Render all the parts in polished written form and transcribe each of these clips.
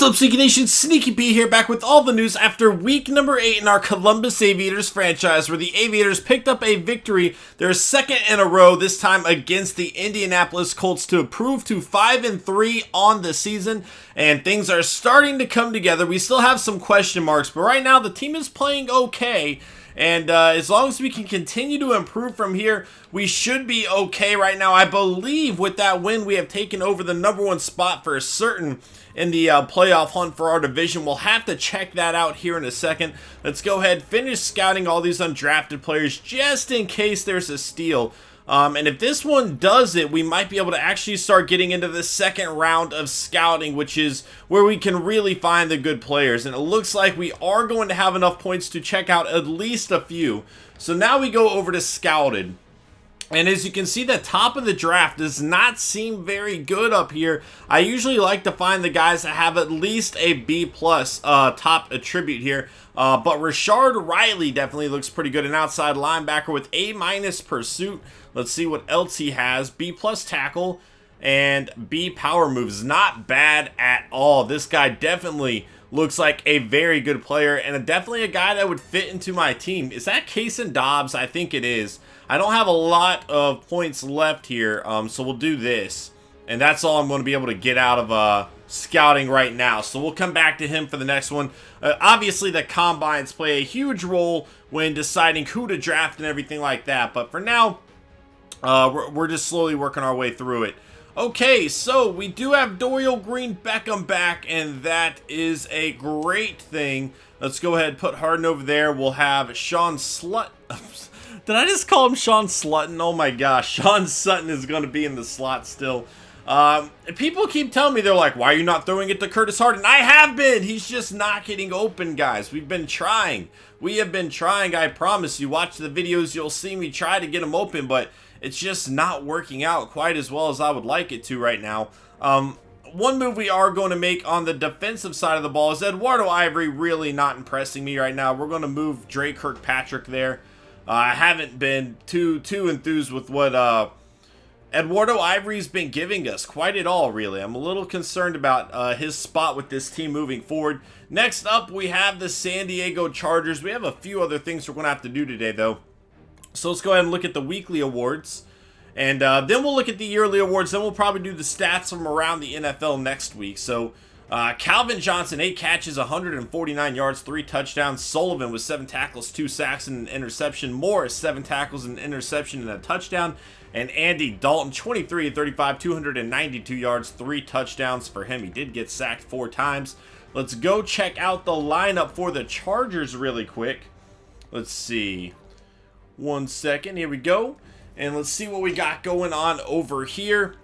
What's up, Sneaky Nation? Sneaky P here, back with all the news after week number 8 in our Columbus Aviators franchise, where the Aviators picked up a victory, their second in a row, this time against the Indianapolis Colts, to improve to 5-3 on the season, and things are starting to come together. We still have some question marks, but right now the team is playing okay. And as long as we can continue to improve from here, we should be okay right now. I believe with that win, we have taken over the #1 spot for certain in the playoff hunt for our division. We'll have to check that out here in a second. Let's go ahead, finish scouting all these undrafted players just in case there's a steal. And if this one does it, we might be able to actually start getting into the second round of scouting, which is where we can really find the good players. And it looks like we are going to have enough points to check out at least a few. So now we go over to scouted. And as you can see, the top of the draft does not seem very good up here. I usually like to find the guys that have at least a B+ top attribute here. But Rashard Riley definitely looks pretty good. An outside linebacker with A- pursuit. Let's see what else he has. B+ tackle and B power moves. Not bad at all. This guy definitely looks like a very good player and definitely a guy that would fit into my team. Is that Kason Dobbs? I think it is. I don't have a lot of points left here, so we'll do this. And that's all I'm going to be able to get out of scouting right now. So we'll come back to him for the next one. Obviously, the combines play a huge role when deciding who to draft and everything like that. But for now, we're just slowly working our way through it. Okay, so we do have Dorial Green-Beckham back, and that is a great thing. Let's go ahead and put Harden over there. We'll have Sean Slut. Did I just call him Sean Slutton? Oh my gosh, Sean Sutton is going to be in the slot still. People keep telling me, they're like, why are you not throwing it to Curtis Harden? I have been! He's just not getting open, guys. We've been trying. We have been trying, I promise you. Watch the videos, you'll see me try to get him open, but it's just not working out quite as well as I would like it to right now. One move we are going to make on the defensive side of the ball is Eduardo Ivory really not impressing me right now. We're going to move Dre Kirkpatrick there. I haven't been too enthused with what Eduardo Ivory's been giving us quite at all, really. I'm a little concerned about his spot with this team moving forward. Next up, we have the San Diego Chargers. We have a few other things we're going to have to do today, though. So let's go ahead and look at the weekly awards. And then we'll look at the yearly awards. Then we'll probably do the stats from around the NFL next week. So Calvin Johnson, 8 catches, 149 yards, 3 touchdowns. Sullivan with 7 tackles, 2 sacks, and an interception. Morris, 7 tackles, an interception, and a touchdown. And Andy Dalton, 23-35, 292 yards, 3 touchdowns for him. He did get sacked 4 times. Let's go check out the lineup for the Chargers really quick. Let's see. 1 second. Here we go. And let's see what we got going on over here.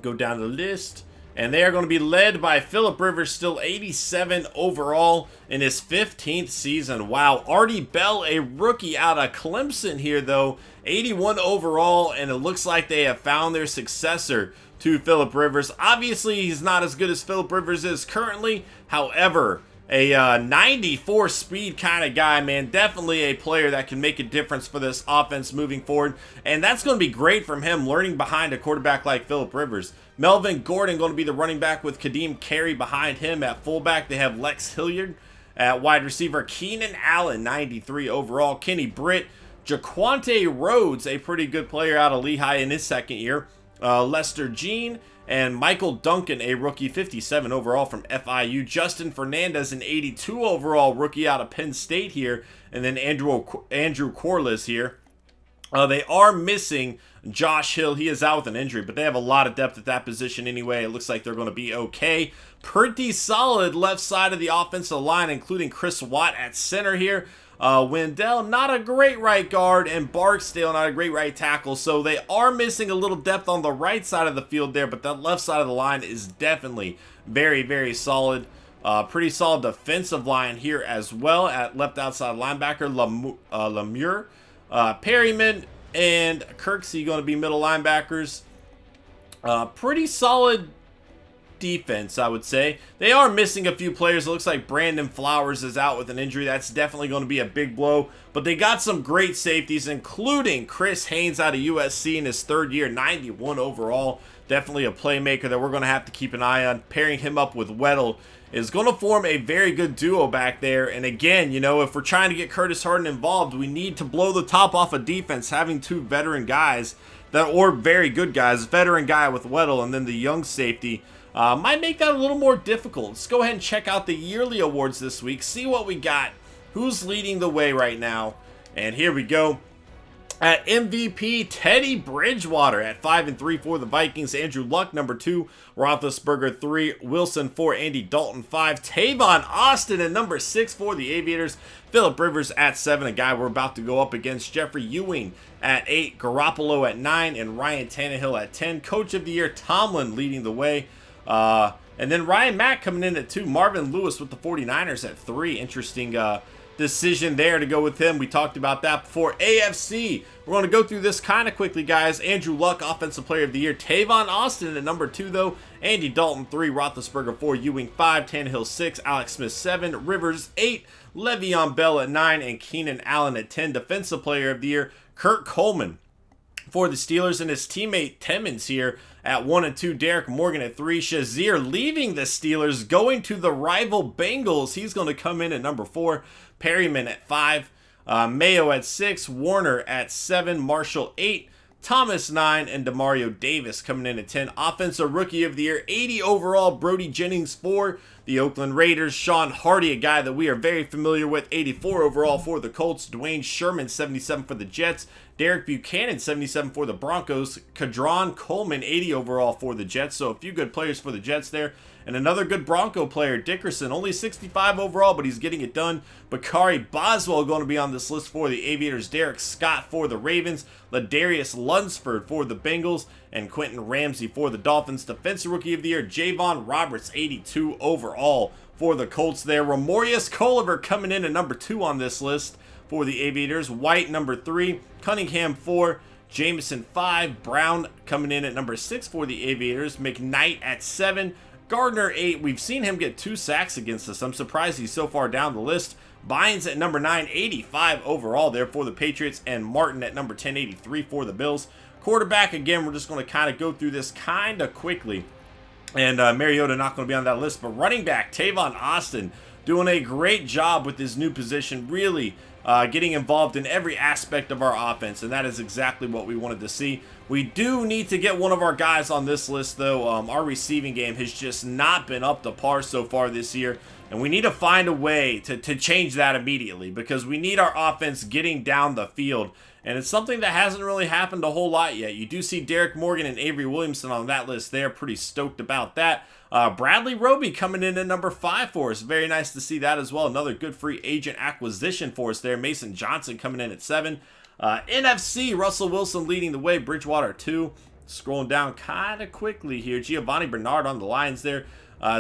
Go down the list. And they are going to be led by Phillip Rivers, still 87 overall in his 15th season. Wow. Artie Bell, a rookie out of Clemson here, though. 81 overall, and it looks like they have found their successor to Phillip Rivers. Obviously, he's not as good as Phillip Rivers is currently. However, a 94 speed kind of guy, man. Definitely a player that can make a difference for this offense moving forward. And that's going to be great from him, learning behind a quarterback like Phillip Rivers. Melvin Gordon going to be the running back with Kadeem Carey behind him. At fullback, they have Lex Hilliard. At wide receiver, Keenan Allen, 93 overall. Kenny Britt. Jaquante Rhodes, a pretty good player out of Lehigh in his second year. Lester Jean. And Michael Duncan, a rookie, 57 overall from FIU. Justin Fernandez, an 82 overall rookie out of Penn State here. And then Andrew Corliss here. They are missing Josh Hill. He is out with an injury, but they have a lot of depth at that position anyway. It looks like they're going to be okay. Pretty solid left side of the offensive line, including Chris Watt at center here. Wendell, not a great right guard, and Barksdale, not a great right tackle. So they are missing a little depth on the right side of the field there, but that left side of the line is definitely very, very solid. Pretty solid defensive line here as well at left outside linebacker, Lemure. Perryman and Kirksey going to be middle linebackers. Pretty solid defense, I would say. They are missing a few players. It looks like Brandon Flowers is out with an injury. That's definitely going to be a big blow. But they got some great safeties, including Chris Haynes out of USC in his third year, 91 overall. Definitely a playmaker that we're going to have to keep an eye on. Pairing him up with Weddle is going to form a very good duo back there. And again, you know, if we're trying to get Curtis Harden involved, we need to blow the top off of defense, having two veteran guys or very good guys, veteran guy with Weddle and then the young safety, might make that a little more difficult. Let's go ahead and check out the yearly awards this week, see what we got, who's leading the way right now. And here we go. At MVP, Teddy Bridgewater at 5-3 for the Vikings. Andrew Luck, number 2. Roethlisberger, 3. Wilson, 4. Andy Dalton, 5. Tavon Austin at number 6 for the Aviators. Phillip Rivers at 7, a guy we're about to go up against. Jeffrey Ewing at 8. Garoppolo at 9. And Ryan Tannehill at 10. Coach of the Year, Tomlin leading the way. And then Ryan Mack coming in at 2. Marvin Lewis with the 49ers at 3. Interesting decision there to go with him. We talked about that before. AFC, we're going to go through this kind of quickly, guys. Andrew Luck, Offensive Player of the Year. Tavon Austin at number 2, though. Andy Dalton, 3. Roethlisberger, 4. Ewing, 5. Tannehill, 6. Alex Smith, 7. Rivers, 8. Le'Veon Bell at 9. And Keenan Allen at 10. Defensive Player of the Year, Kurt Coleman for the Steelers, and his teammate Timmons here at 1 and 2. Derek Morgan at 3. Shazier leaving the Steelers, going to the rival Bengals. He's going to come in at number 4. Perryman at 5. Mayo at 6. Warner at 7. Marshall 8. Thomas 9. And Demario Davis coming in at 10. Offensive Rookie of the Year, 80 overall, Brody Jennings for the Oakland Raiders. Sean Hardy, a guy that we are very familiar with, 84 overall for the Colts. Dwayne Sherman, 77 for the Jets. Derek Buchanan, 77 for the Broncos. Kadron Coleman, 80 overall for the Jets. So a few good players for the Jets there. And another good Bronco player, Dickerson, only 65 overall, but he's getting it done. Bakari Boswell going to be on this list for the Aviators. Derek Scott for the Ravens. Ladarius Lunsford for the Bengals. And Quentin Ramsey for the Dolphins. Defensive Rookie of the Year, Javon Roberts, 82 overall for the Colts there. Ramorius Culliver coming in at number 2 on this list for the Aviators. White, number 3. Cunningham, 4. Jameson, 5. Brown coming in at number 6 for the Aviators. McKnight at 7. Gardner, 8. We've seen him get 2 sacks against us. I'm surprised he's so far down the list. Bynes at number 9, 85 overall there for the Patriots. And Martin at number 10, 83 for the Bills. Quarterback, again, we're just going to kind of go through this kind of quickly. And Mariota not going to be on that list. But running back, Tavon Austin, doing a great job with his new position. Really getting involved in every aspect of our offense, and that is exactly what we wanted to see. We do need to get one of our guys on this list, though. Our receiving game has just not been up to par so far this year, and we need to find a way to change that immediately, because we need our offense getting down the field, and it's something that hasn't really happened a whole lot yet. You do see Derek Morgan and Avery Williamson on that list. They're pretty stoked about that. Bradley Roby coming in at number 5 for us. Very nice to see that as well. Another good free agent acquisition for us there. Mason Johnson coming in at 7. NFC, Russell Wilson leading the way. Bridgewater 2. Scrolling down kind of quickly here. Giovanni Bernard on the Lions there.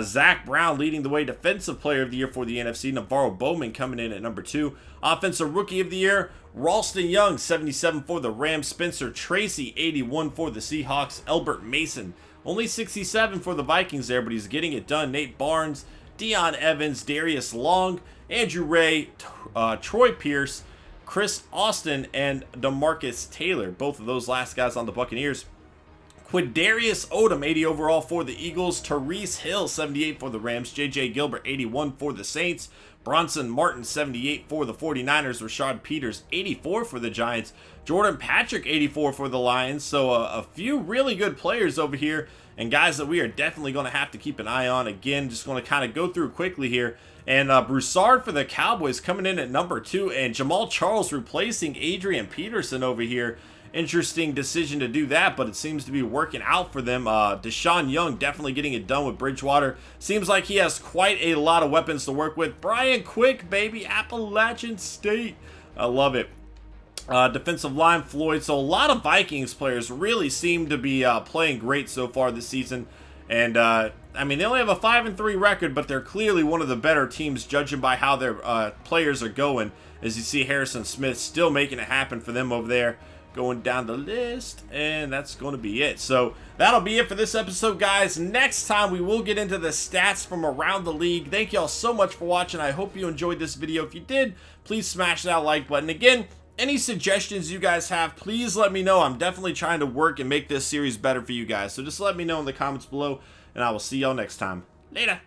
Zach Brown leading the way. Defensive Player of the Year for the NFC. Navarro Bowman coming in at number 2. Offensive Rookie of the Year, Ralston Young, 77 for the Rams. Spencer Tracy, 81 for the Seahawks. Elbert Mason, only 67 for the Vikings there, but he's getting it done. Nate Barnes, Deion Evans, Darius Long, Andrew Ray, Troy Pierce, Chris Austin, and DeMarcus Taylor. Both of those last guys on the Buccaneers. Quindarius Odom, 80 overall for the Eagles. Therese Hill, 78 for the Rams. J.J. Gilbert, 81 for the Saints. Bronson Martin, 78 for the 49ers. Rashad Peters, 84 for the Giants. Jordan Patrick, 84 for the Lions. So a few really good players over here, and guys that we are definitely going to have to keep an eye on. Again, just going to kind of go through quickly here. And Broussard for the Cowboys coming in at number 2. And Jamal Charles replacing Adrian Peterson over here. Interesting decision to do that, but it seems to be working out for them. Deshaun Young definitely getting it done with Bridgewater. Seems like he has quite a lot of weapons to work with. Brian Quick, baby, Appalachian State. I love it. Defensive line, Floyd. So a lot of Vikings players really seem to be playing great so far this season. And, I mean, they only have a 5-3 record, but they're clearly one of the better teams judging by how their players are going. As you see, Harrison Smith still making it happen for them over there. going down the list, and that's going to be it. So that'll be it for this episode, guys. Next time we will get into the stats from around the league. Thank y'all so much for watching. I hope you enjoyed this video. If you did, please smash that like button. Again, any suggestions you guys have, please let me know. I'm definitely trying to work and make this series better for you guys, so just let me know in the comments below, and I will see y'all next time. Later.